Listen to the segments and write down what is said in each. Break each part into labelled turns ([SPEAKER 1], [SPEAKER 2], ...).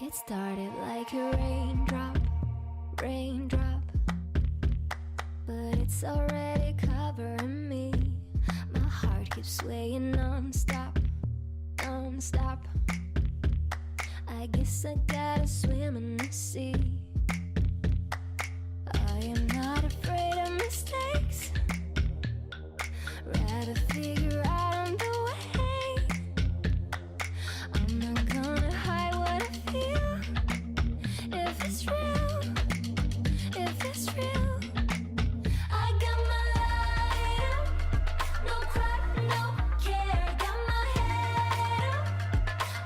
[SPEAKER 1] It started like a raindrop, raindrop, but it's already covering me. My heart keeps swaying non-stop, non-stop. I guess I gotta swim in the sea. I am not afraid of mistakes, rather figure out on the way. I'm not gonna hide what I feel. If it's real, if it's real, I got my light up, no cry, no care. Got my head up,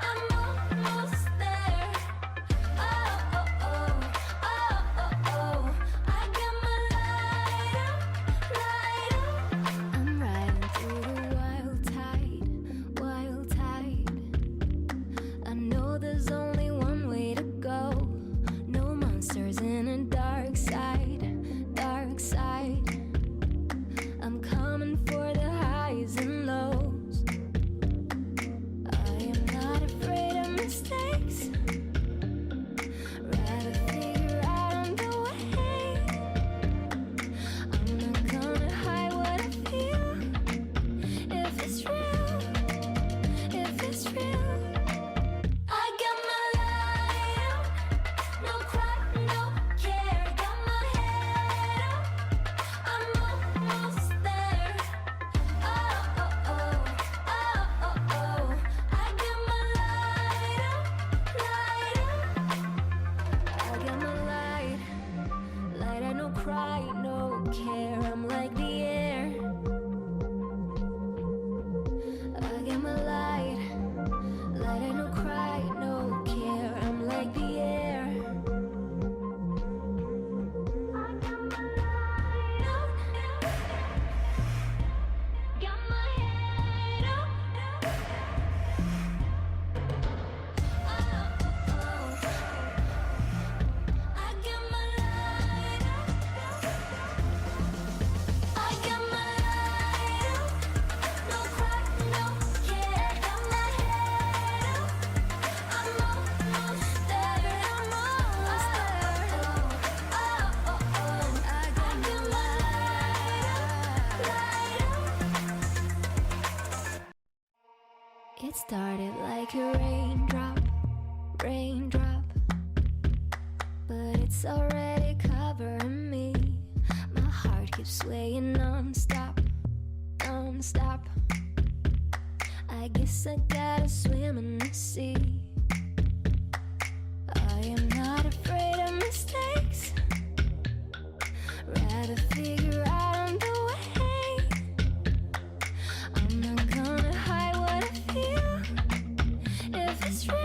[SPEAKER 1] I'm almost there. Oh, oh, oh, oh, oh, oh. I got my light up, light up. I'm riding through the wild tide, wild tide. I know there's only one way to go. No monsters in a dark side, dark side. I'm coming for the highs and lows. I am not afraid of mistakes, rather figure out on the way. I'm not gonna hide what I feel. If it's real, if it's real, I got my light up, no cry, no care. Got my head up, I'm almost there. Oh, oh, oh, oh, oh, oh. I got my light up, light up. I got my light, light. I no cry, no care. I'm like the air. I got my light, light. I no cry, no care. I'm like the air. I got my light up, got my head up. Oh, oh, oh. I got my light up. I got my light up, no cry, no care. Got my head up, I'm almost there. I'm almost there. Oh, oh, oh. I got my light up. It started like a raindrop, raindrop, but it's already covering me. My heart keeps swaying non-stop, non-stop. I guess I gotta swim in the sea. I am not afraid of mistakes, rather figure out on the way. I'm not gonna hide what I feel. If it's real,